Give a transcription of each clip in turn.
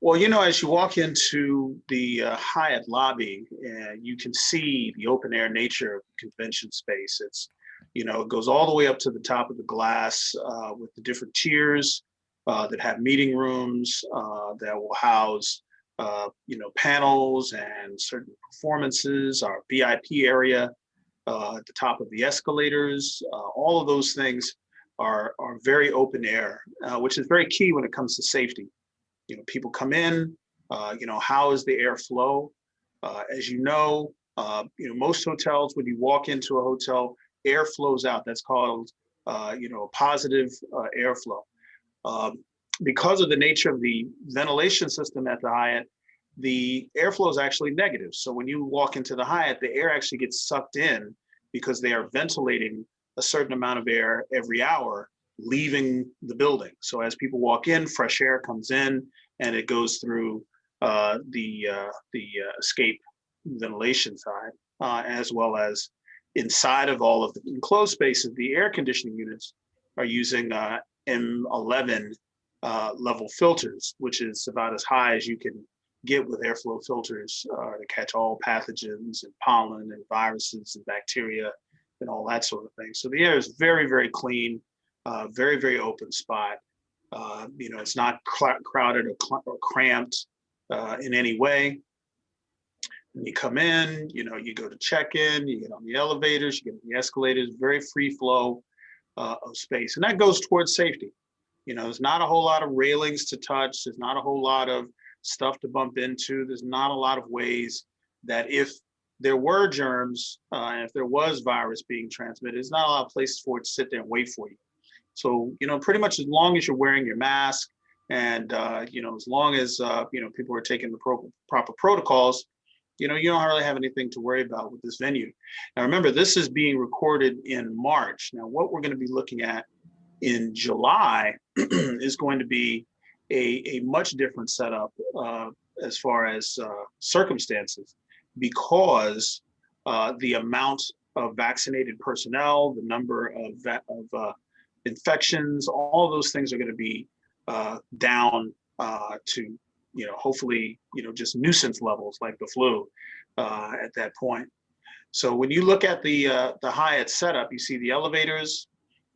Well, as you walk into the Hyatt lobby, you can see the open air nature of the convention space. It goes all the way up to the top of the glass with the different tiers that have meeting rooms that will house, panels and certain performances, our VIP area at the top of the escalators. All of those things are very open air, which is very key when it comes to safety. People come in, how is the airflow? As most hotels, when you walk into a hotel, air flows out. That's called, a positive airflow. Because of the nature of the ventilation system at the Hyatt, the airflow is actually negative. So when you walk into the Hyatt, the air actually gets sucked in because they are ventilating a certain amount of air every hour, leaving the building. So as people walk in, fresh air comes in and it goes through the escape ventilation side, as well as inside of all of the enclosed spaces. The air conditioning units are using M11 level filters, which is about as high as you can get with airflow filters to catch all pathogens and pollen and viruses and bacteria and all that sort of thing. So the air is very, very clean, very, very open spot. It's not crowded or cramped in any way. When you come in, you go to check in, you get on the elevators, you get on the escalators, very free flow of space. And that goes towards safety. There's not a whole lot of railings to touch. There's not a whole lot of stuff to bump into. There's not a lot of ways that if there were germs and if there was virus being transmitted, there's not a lot of places for it to sit there and wait for you. So, pretty much as long as you're wearing your mask and, as long as, people are taking the proper protocols, you don't really have anything to worry about with this venue. Now, remember, this is being recorded in March. Now, what we're going to be looking at in July is going to be a much different setup as far as circumstances, because the amount of vaccinated personnel, the number of infections, all those things are going to be down to, hopefully, just nuisance levels like the flu at that point. So when you look at the Hyatt setup, you see the elevators.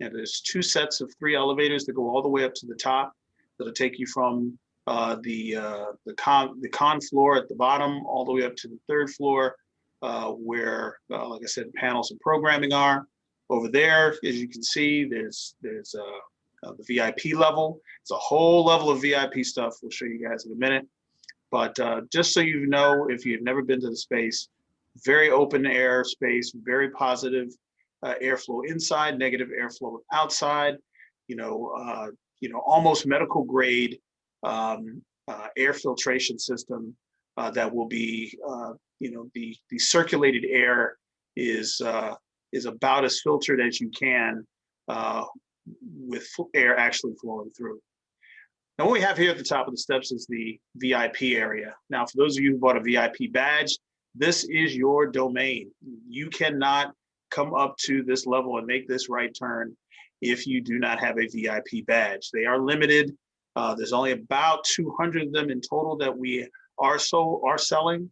There's 2 sets of 3 elevators that go all the way up to the top. That'll take you from the con floor at the bottom all the way up to the 3rd floor, where, like I said, panels and programming are. Over there, as you can see, there's the VIP level. It's a whole level of VIP stuff. We'll show you guys in a minute. But just so you know, if you've never been to the space, very open air space, very positive airflow inside, negative airflow outside. Almost medical grade air filtration system that will be, the circulated air is about as filtered as you can with air actually flowing through. Now, what we have here at the top of the steps is the VIP area. Now, for those of you who bought a VIP badge, this is your domain. You cannot come up to this level and make this right turn if you do not have a VIP badge. They are limited. There's only about 200 of them in total that we are selling.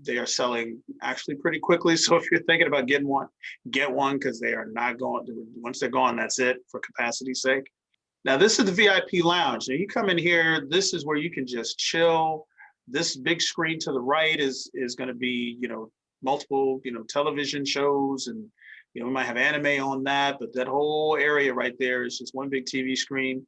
They are selling actually pretty quickly. So if you're thinking about getting one, get one, because they are not going to, once they're gone, that's it for capacity's sake. Now, this is the VIP lounge. Now, you come in here, this is where you can just chill. This big screen to the right is going to be, multiple, television shows, and, we might have anime on that, but that whole area right there is just one big TV screen.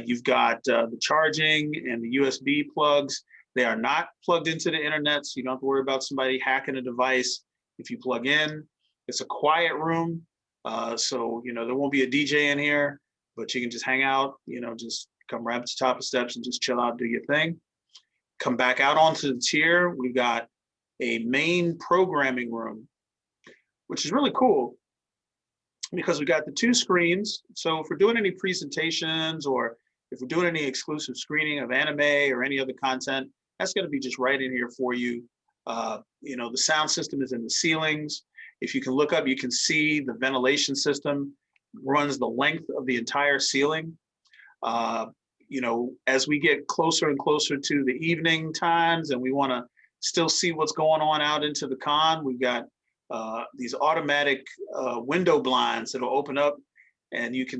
You've got the charging and the USB plugs. They are not plugged into the internet, so you don't have to worry about somebody hacking a device if you plug in. It's a quiet room, so, there won't be a DJ in here, but you can just hang out, just come right up to the top of steps and just chill out, do your thing. Come back out onto the tier. We've got a main programming room, which is really cool because we got the 2 screens. So if we're doing any presentations or if we're doing any exclusive screening of anime or any other content, that's going to be just right in here for you. The sound system is in the ceilings. If you can look up, you can see the ventilation system runs the length of the entire ceiling. you know, as we get closer and closer to the evening times and we want to still see what's going on out into the con, we've got these automatic window blinds that'll open up, and you can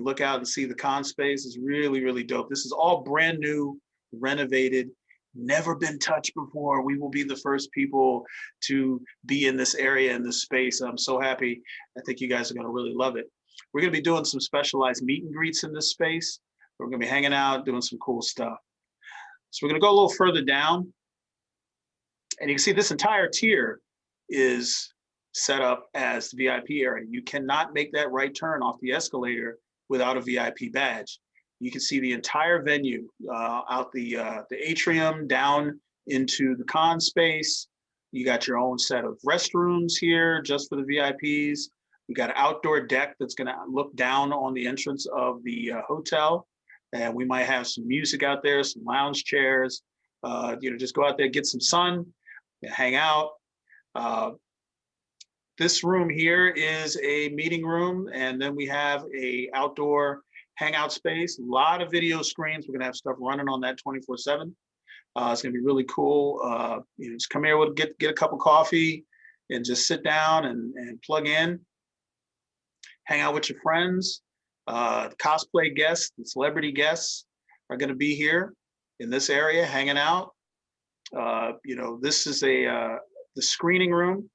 look out and see the con space. Is really, really dope. This is all brand new, renovated, never been touched before. We will be the first people to be in this area, in this space. I'm so happy. I think you guys are going to really love it. We're going to be doing some specialized meet and greets in this space. We're going to be hanging out, doing some cool stuff. So we're going to go a little further down, and you can see this entire tier is set up as the VIP area. You cannot make that right turn off the escalator without a VIP badge. You can see the entire venue out the atrium down into the con space. You got your own set of restrooms here just for the VIPs. We got an outdoor deck that's going to look down on the entrance of the hotel, and we might have some music out there, some lounge chairs. You know, just go out there, get some sun, hang out. This room here is a meeting room, and then we have a outdoor hangout space. A lot of video screens. We're gonna have stuff running on that 24/7. It's gonna be really cool. You know, just come here, we'll get a cup of coffee and just sit down and plug in, hang out with your friends. Cosplay guests, the celebrity guests are gonna be here in this area hanging out. You know, this is the screening room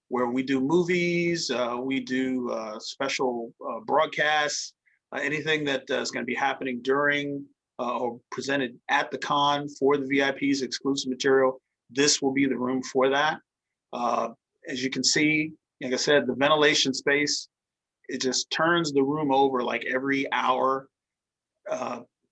where we do movies, we do special broadcasts, anything that is going to be happening during or presented at the con for the VIPs, exclusive material. This will be the room for that. As you can see, like I said, the ventilation space, it just turns the room over like every hour.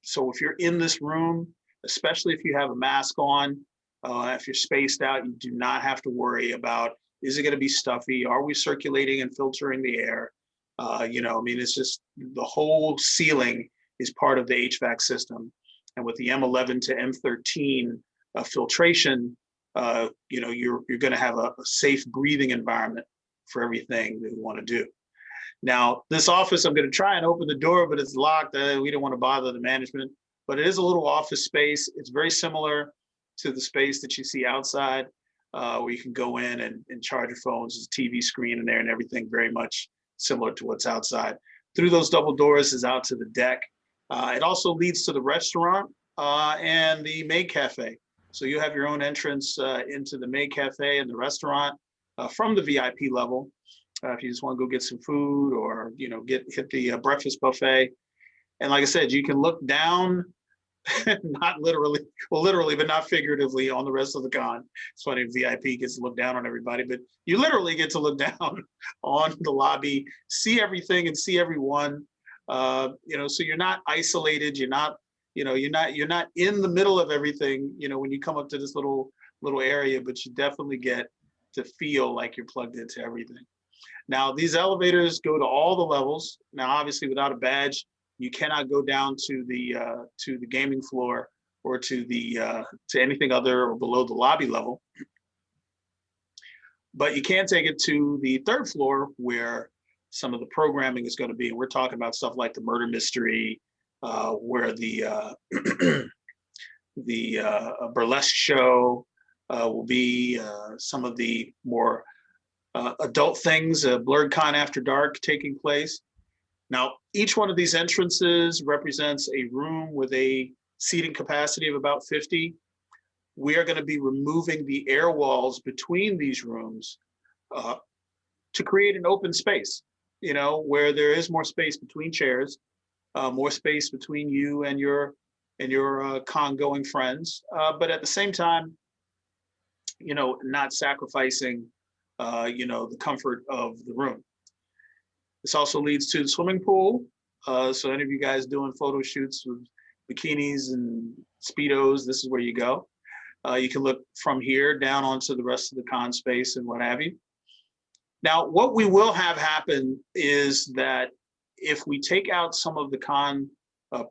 So if you're in this room, especially if you have a mask on, if you're spaced out, you do not have to worry about, is it going to be stuffy? Are we circulating and filtering the air? You know, I mean, it's just the whole ceiling is part of the HVAC system. And with the M11 to M13 filtration, you know, you're going to have a safe breathing environment for everything that we want to do. Now, this office, I'm going to try and open the door, but it's locked. We don't want to bother the management, but it is a little office space. It's very similar to the space that you see outside, where you can go in and charge your phones. There's a TV screen in there and everything, very much similar to what's outside. Through those double doors is out to the deck. It also leads to the restaurant and the maid cafe. So you have your own entrance into the maid cafe and the restaurant from the VIP level. If you just want to go get some food or, you know, hit the breakfast buffet. And like I said, you can look down, not literally, well, literally, but not figuratively, on the rest of the con. It's funny, VIP gets to look down on everybody, but you literally get to look down on the lobby, see everything and see everyone. You know, so you're not isolated. You're not, you know, you're not in the middle of everything, you know, when you come up to this little area, but you definitely get to feel like you're plugged into everything. Now, these elevators go to all the levels. Now, obviously, without a badge, you cannot go down to the gaming floor or to anything other or below the lobby level. But you can take it to the third floor where some of the programming is going to be. And we're talking about stuff like the murder mystery, where the burlesque show will be, some of the more adult things, Blerdcon After Dark taking place. Now, each one of these entrances represents a room with a seating capacity of about 50. We are going to be removing the air walls between these rooms to create an open space, you know, where there is more space between chairs, more space between you and your con-going friends, but at the same time, you know, not sacrificing you know, the comfort of the room. This also leads to the swimming pool. So any of you guys doing photo shoots with bikinis and Speedos, this is where you go. You can look from here down onto the rest of the con space and what have you. Now, what we will have happen is that if we take out some of the con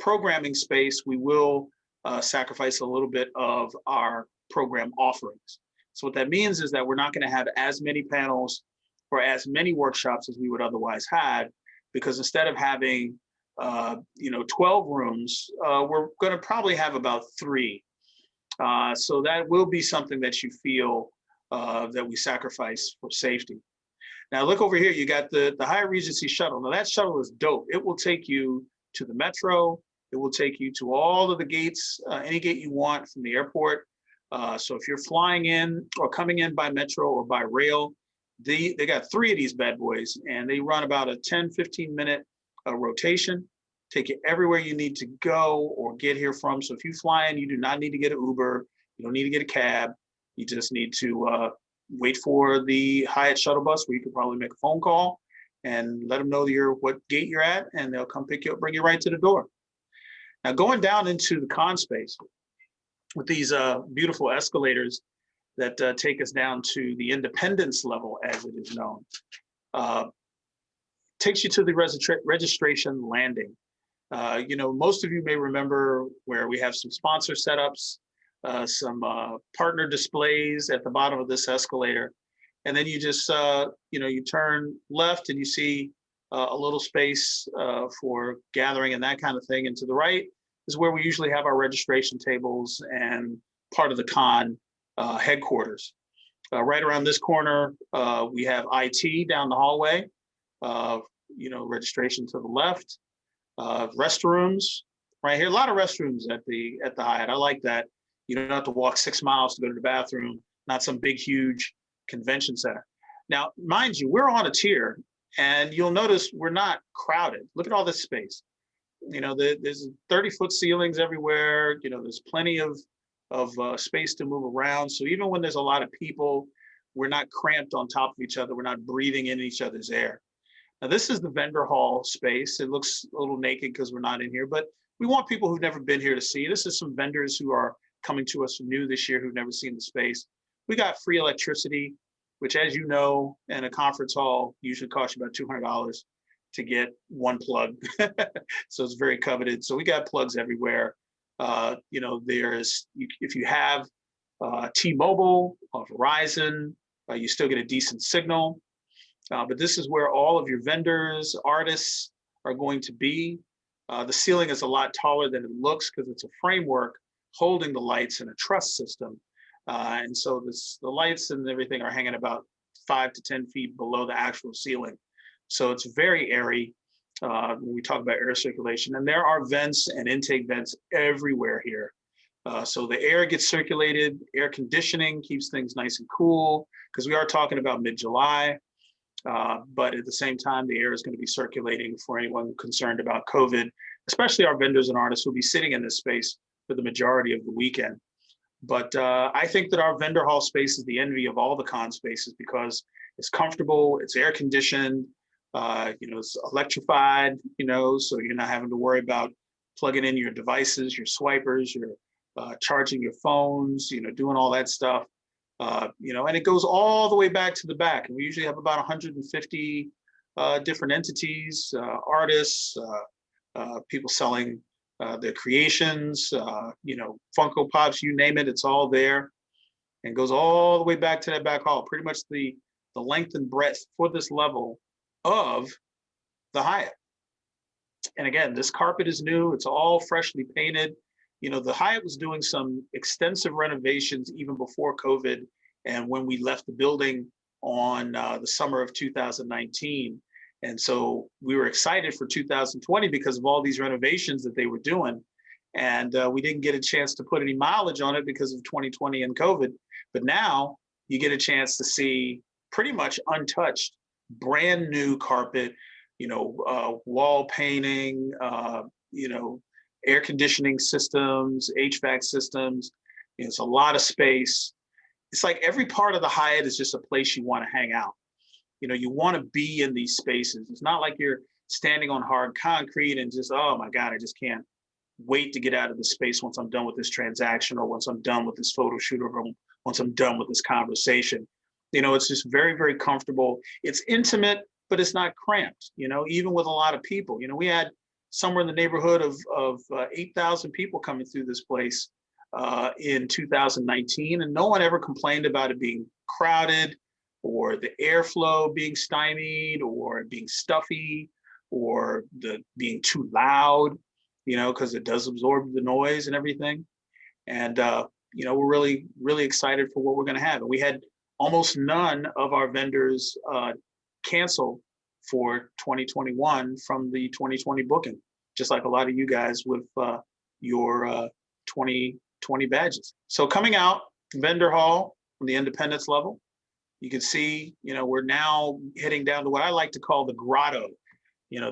programming space, we will sacrifice a little bit of our program offerings. So what that means is that we're not going to have as many panels or as many workshops as we would otherwise have, because instead of having 12 rooms, we're going to probably have about 3. So that will be something that you feel that we sacrifice for safety. Now look over here, you got the Hyatt Regency shuttle. Now that shuttle is dope. It will take you to the metro. It will take you to all of the gates, any gate you want from the airport. So if you're flying in or coming in by metro or by rail, they got 3 of these bad boys, and they run about a 10-15 minute rotation, take you everywhere you need to go or get here from. So if you fly in, you do not need to get an Uber. You don't need to get a cab. You just need to wait for the Hyatt shuttle bus, where you could probably make a phone call and let them know what gate you're at, and they'll come pick you up, bring you right to the door. Now going down into the con space with these beautiful escalators that take us down to the Independence level, as it is known, takes you to the registration landing. Most of you may remember where we have some sponsor setups, some partner displays at the bottom of this escalator. And then you just, you turn left and you see a little space for gathering and that kind of thing. And to the right is where we usually have our registration tables and part of the con headquarters. Right around this corner, we have IT down the hallway, registration to the left, restrooms right here. A lot of restrooms at the Hyatt. I like that. You don't have to walk 6 miles to go to the bathroom, not some big, huge convention center. Now, mind you, we're on a tier, and you'll notice we're not crowded. Look at all this space. There's 30-foot ceilings everywhere. There's plenty of space to move around. So even when there's a lot of people, we're not cramped on top of each other. We're not breathing in each other's air. Now, this is the vendor hall space. It looks a little naked because we're not in here, but we want people who've never been here to see. This is some vendors who are coming to us new this year who've never seen the space. We got free electricity, which, as you know, in a conference hall usually costs you about $200 to get one plug. So it's very coveted. So we got plugs everywhere. If you have T-Mobile or Verizon, you still get a decent signal. But this is where all of your vendors, artists are going to be. The ceiling is a lot taller than it looks because it's a framework holding the lights in a truss system. And so the lights and everything are hanging about 5 to 10 feet below the actual ceiling. So it's very airy when we talk about air circulation. And there are vents and intake vents everywhere here. So the air gets circulated, air conditioning keeps things nice and cool, because we are talking about mid-July. But at the same time, the air is going to be circulating for anyone concerned about COVID, especially our vendors and artists who will be sitting in this space for the majority of the weekend. But I think that our vendor hall space is the envy of all the con spaces because it's comfortable, it's air conditioned, it's electrified, so you're not having to worry about plugging in your devices, your swipers, your charging your phones, doing all that stuff. And it goes all the way back to the back. And we usually have about 150 different entities, artists, people selling their creations, Funko Pops, you name it, it's all there. And goes all the way back to that back hall, pretty much the length and breadth for this level of the Hyatt. And again, this carpet is new, it's all freshly painted. The Hyatt was doing some extensive renovations even before COVID and when we left the building on the summer of 2019. And so we were excited for 2020 because of all these renovations that they were doing. And we didn't get a chance to put any mileage on it because of 2020 and COVID. But now you get a chance to see pretty much untouched, brand new carpet, wall painting, air conditioning systems, HVAC systems. It's a lot of space. It's like every part of the Hyatt is just a place you want to hang out. You want to be in these spaces. It's not like you're standing on hard concrete and just, oh my God, I just can't wait to get out of this space once I'm done with this transaction or once I'm done with this photo shoot or once I'm done with this conversation. It's just very, very comfortable. It's intimate, but it's not cramped, even with a lot of people. We had somewhere in the neighborhood of 8,000 people coming through this place in 2019, and no one ever complained about it being crowded or the airflow being stymied or being stuffy or the being too loud, because it does absorb the noise and everything. And we're really, really excited for what we're going to have. And we had almost none of our vendors cancel for 2021 from the 2020 booking, just like a lot of you guys with your 2020 badges. So coming out, vendor hall from the independence level, you can see, we're now heading down to what I like to call the grotto.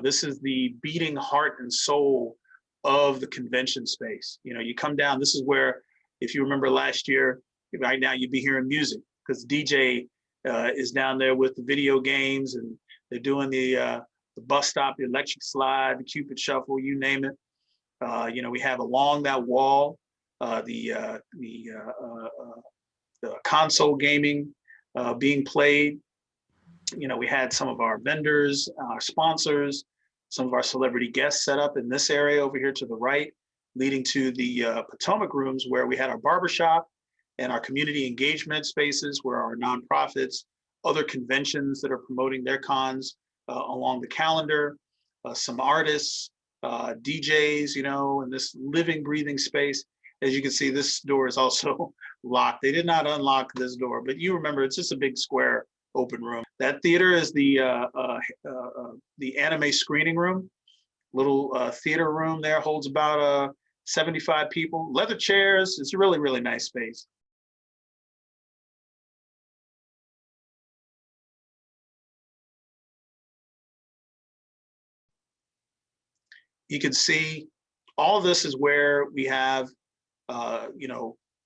This is the beating heart and soul of the convention space. You come down, this is where, if you remember last year, right now you'd be hearing music because DJ is down there with the video games, and they're doing the bus stop, the electric slide, the Cupid shuffle, you name it. We have along that wall the console gaming being played. We had some of our vendors, our sponsors, some of our celebrity guests set up in this area over here to the right, leading to the Potomac rooms where we had our barbershop and our community engagement spaces where our nonprofits, other conventions that are promoting their cons along the calendar, some artists, DJs, in this living, breathing space. As you can see, this door is also locked. They did not unlock this door, but you remember it's just a big square open room. That theater is the anime screening room. Little theater room there, holds about 75 people. Leather chairs. It's a really, really nice space. You can see all of this is where we have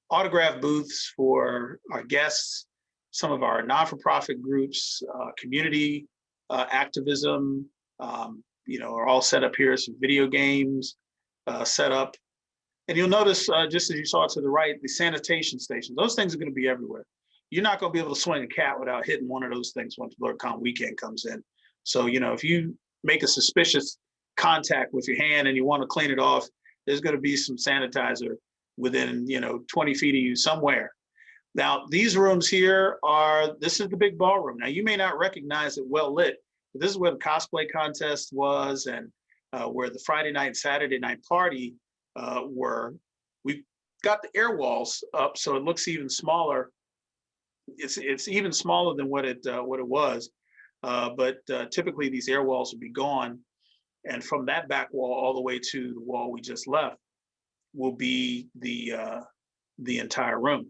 autograph booths for our guests, some of our non-for-profit groups, community activism, are all set up here. Some video games set up. And you'll notice, just as you saw to the right, the sanitation stations, those things are going to be everywhere. You're not going to be able to swing a cat without hitting one of those things once Blerdcon weekend comes in. So, if you make a suspicious contact with your hand and you want to clean it off, there's going to be some sanitizer within 20 feet of you somewhere. Now these rooms here this is the big ballroom. Now you may not recognize it well lit, but this is where the cosplay contest was, and where the Friday night and Saturday night party were. We've got the air walls up so it looks even smaller. It's even smaller than what it was, but typically these air walls would be gone. And from that back wall all the way to the wall we just left will be the entire room.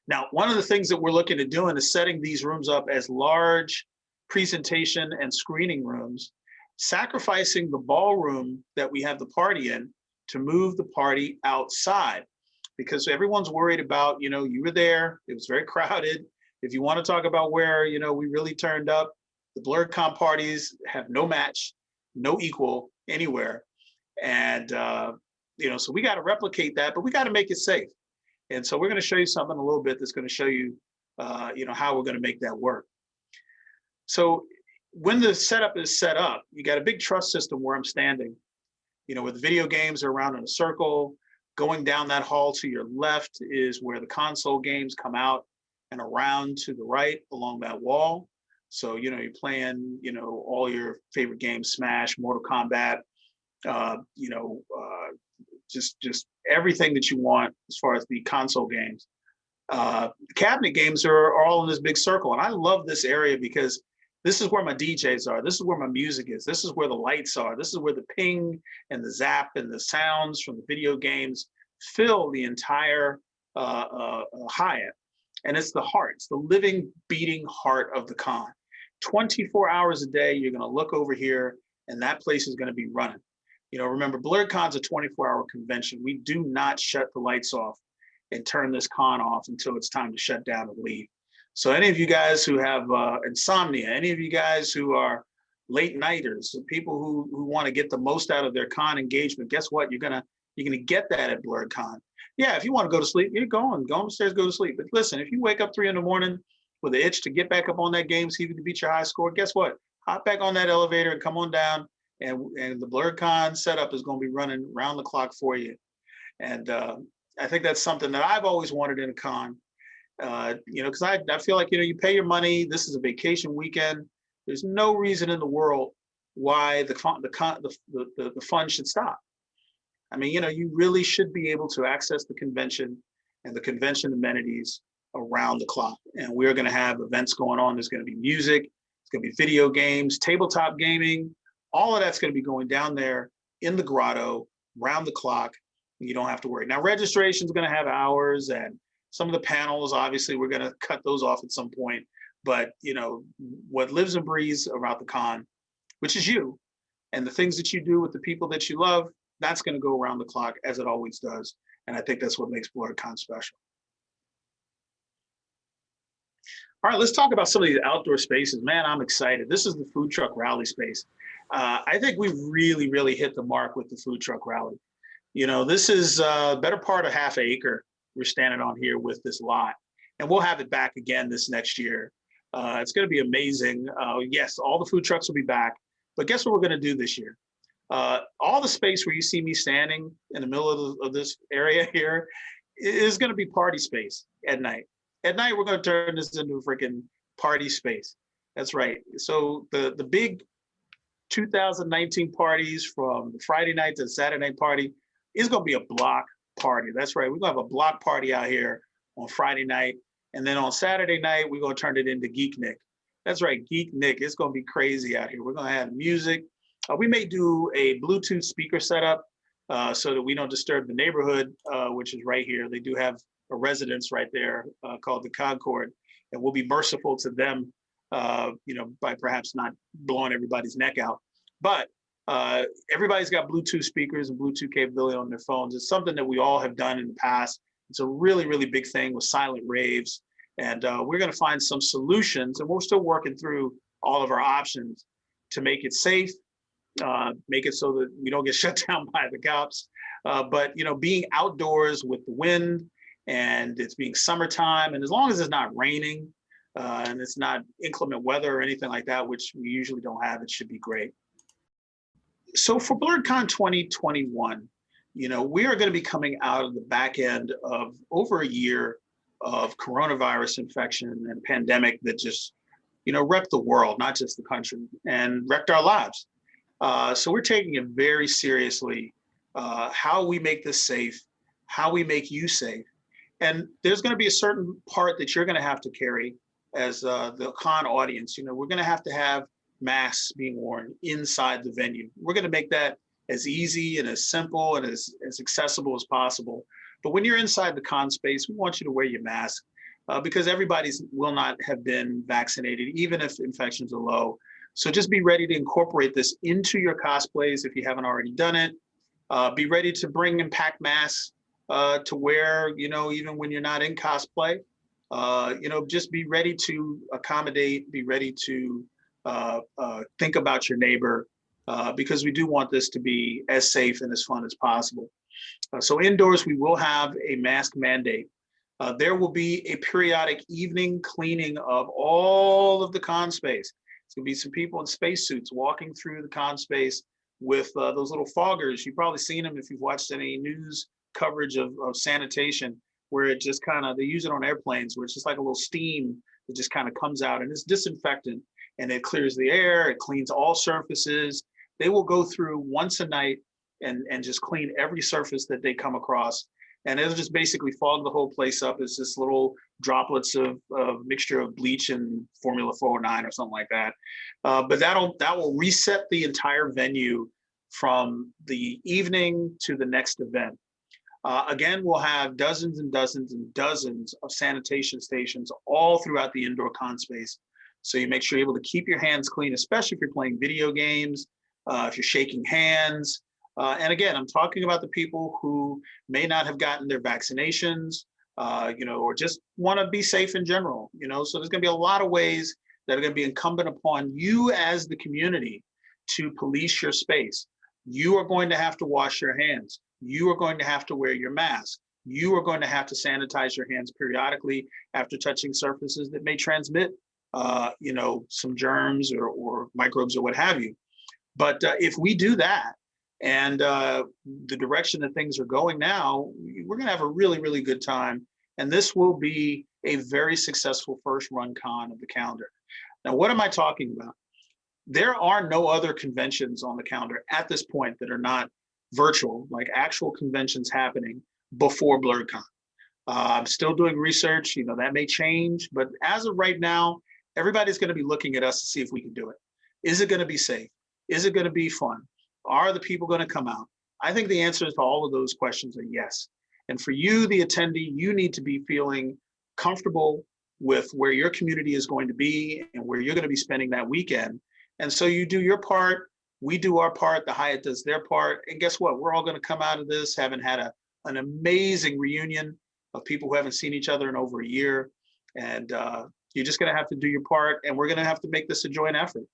Now, one of the things that we're looking at doing is setting these rooms up as large presentation and screening rooms, sacrificing the ballroom that we have the party in to move the party outside, because everyone's worried about, you were there, it was very crowded. If you want to talk about where, we really turned up, the Blerdcon parties have no match, no equal anywhere. And, so we got to replicate that, but we got to make it safe. And so we're going to show you something a little bit that's going to show you, how we're going to make that work. So when the setup is set up, you got a big truss system where I'm standing, with video games are around in a circle. Going down that hall to your left is where the console games come out, and around to the right along that wall. So, you're playing, all your favorite games, Smash, Mortal Kombat, just everything that you want as far as the console games. Cabinet games are all in this big circle. And I love this area because this is where my DJs are. This is where my music is. This is where the lights are. This is where the ping and the zap and the sounds from the video games fill the entire Hyatt. And it's the heart. It's the living, beating heart of the con. 24 hours a day, you're going to look over here, and that place is going to be running. Remember, Blerdcon's a 24-hour convention. We do not shut the lights off and turn this con off until it's time to shut down and leave. So any of you guys who have insomnia, any of you guys who are late nighters, people who want to get the most out of their con engagement, guess what? You're gonna get that at Blerdcon. Yeah, if you want to go to sleep, you're going. Go upstairs, go to sleep. But listen, if you wake up 3 a.m. with an itch to get back up on that game, see if you can beat your high score, guess what? Hop back on that elevator and come on down. And the Blerdcon setup is going to be running round the clock for you. And I think that's something that I've always wanted in a con. Because I feel like, you pay your money. This is a vacation weekend. There's no reason in the world why the fun should stop. I mean, you really should be able to access the convention and the convention amenities around the clock. And we're going to have events going on. There's going to be music, it's going to be video games, tabletop gaming. All of that's going to be going down there in the grotto round the clock. You don't have to worry. Now, registration is going to have hours, and some of the panels, obviously, we're going to cut those off at some point. But what lives and breathes about the con, which is you, and the things that you do with the people that you love, that's going to go around the clock as it always does. And I think that's what makes Blerdcon special. All right, let's talk about some of these outdoor spaces. Man, I'm excited. This is the food truck rally space. I think we really, really hit the mark with the food truck rally. This is a better part of half an acre we're standing on here with this lot. And we'll have it back again this next year. It's going to be amazing. Yes, all the food trucks will be back. But guess what we're going to do this year? All the space where you see me standing in the middle of this area here is going to be party space at night. At night, we're going to turn this into a freaking party space. That's right. So the big 2019 parties, from the Friday night to the Saturday night party, is going to be a block party. That's right. We're going to have a block party out here on Friday night. And then on Saturday night, we're going to turn it into Geek Nick. That's right, Geek Nick. It's going to be crazy out here. We're going to have music. We may do a Bluetooth speaker setup so that we don't disturb the neighborhood, which is right here. They do have a residence right there called the Concord, and we'll be merciful to them, by perhaps not blowing everybody's neck out. But everybody's got Bluetooth speakers and Bluetooth capability on their phones. It's something that we all have done in the past. It's a really, really big thing with silent raves. And we're going to find some solutions, and we're still working through all of our options to make it safe, make it so that we don't get shut down by the cops. But being outdoors with the wind, and it's being summertime, and as long as it's not raining and it's not inclement weather or anything like that, which we usually don't have, it should be great. So for Blerdcon 2021, we are going to be coming out of the back end of over a year of coronavirus infection and pandemic that just, wrecked the world, not just the country, and wrecked our lives. So we're taking it very seriously, how we make this safe, how we make you safe. And there's going to be a certain part that you're going to have to carry as the con audience. We're going to have masks being worn inside the venue. We're going to make that as easy and as simple and as accessible as possible. But when you're inside the con space, we want you to wear your mask because everybody will not have been vaccinated, even if infections are low. So just be ready to incorporate this into your cosplays if you haven't already done it. Be ready to bring and pack masks to wear, even when you're not in cosplay. Just be ready to accommodate, be ready to think about your neighbor, because we do want this to be as safe and as fun as possible. So indoors, we will have a mask mandate. There will be a periodic evening cleaning of all of the con space. It's gonna be some people in spacesuits walking through the con space with those little foggers. You've probably seen them if you've watched any news coverage of sanitation, where it just they use it on airplanes, where it's just like a little steam that just kind of comes out, and it's disinfectant, and it clears the air, it cleans all surfaces. They will go through once a night and just clean every surface that they come across. And it'll just basically fog the whole place up. It's just little droplets of mixture of bleach and Formula 409 or something like that. But that will reset the entire venue from the evening to the next event. Again, we'll have dozens and dozens and dozens of sanitation stations all throughout the indoor con space. So you make sure you're able to keep your hands clean, especially if you're playing video games, if you're shaking hands. And again, I'm talking about the people who may not have gotten their vaccinations, or just want to be safe in general, So there's going to be a lot of ways that are going to be incumbent upon you as the community to police your space. You are going to have to wash your hands. You are going to have to wear your mask. You are going to have to sanitize your hands periodically after touching surfaces that may transmit, some germs or microbes or what have you. But if we do that, and the direction that things are going now, we're going to have a really, really good time. And this will be a very successful first run con of the calendar. Now, what am I talking about? there are no other conventions on the calendar at this point that are not virtual, like actual conventions happening before Blerdcon. I'm still doing research, that may change, but as of right now, everybody's going to be looking at us to see if we can do it. Is it going to be safe? Is it going to be fun? Are the people going to come out? I think the answers to all of those questions are yes. And for you, the attendee, you need to be feeling comfortable with where your community is going to be and where you're going to be spending that weekend. And so you do your part, we do our part, the Hyatt does their part. And guess what? We're all going to come out of this having had an amazing reunion of people who haven't seen each other in over a year. And you're just going to have to do your part, and we're going to have to make this a joint effort.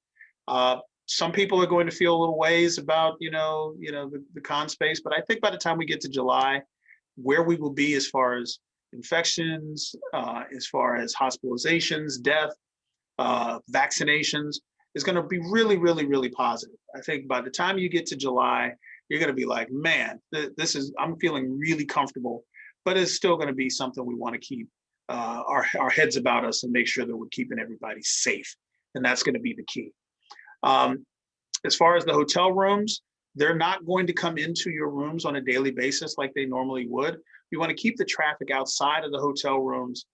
Some people are going to feel a little ways about, the con space, but I think by the time we get to July, where we will be as far as infections, as far as hospitalizations, death, vaccinations, is going to be really, really, really positive. I think by the time you get to July, you're going to be like, man, I'm feeling really comfortable, but it's still going to be something we want to keep our heads about us and make sure that we're keeping everybody safe. And that's going to be the key. As far as the hotel rooms, they're not going to come into your rooms on a daily basis like they normally would. We want to keep the traffic outside of the hotel rooms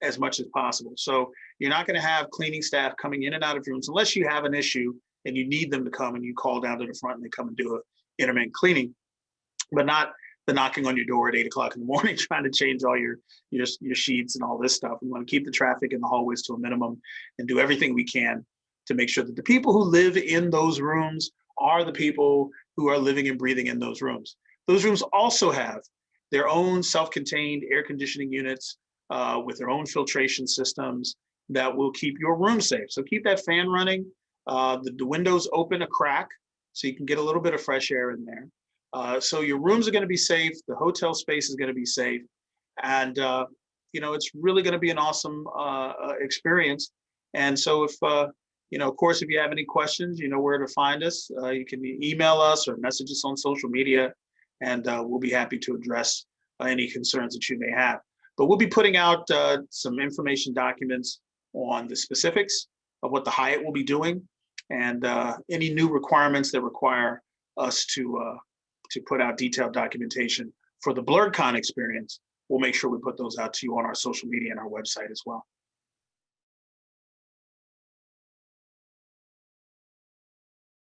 as much as possible. So you're not going to have cleaning staff coming in and out of rooms unless you have an issue and you need them to come and you call down to the front and they come and do an intermittent cleaning, but not the knocking on your door at 8 o'clock in the morning trying to change all your sheets and all this stuff. We want to keep the traffic in the hallways to a minimum and do everything we can to make sure that the people who live in those rooms are the people who are living and breathing in those rooms. Those rooms also have their own self-contained air conditioning units with their own filtration systems that will keep your room safe. So keep that fan running, the windows open a crack so you can get a little bit of fresh air in there. So your rooms are going to be safe. The hotel space is going to be safe. And, it's really going to be an awesome experience. And so if, of course, if you have any questions, you know where to find us. You can email us or message us on social media, and we'll be happy to address any concerns that you may have. But we'll be putting out some information documents on the specifics of what the Hyatt will be doing and any new requirements that require us to put out detailed documentation for the Blerdcon experience. We'll make sure we put those out to you on our social media and our website as well.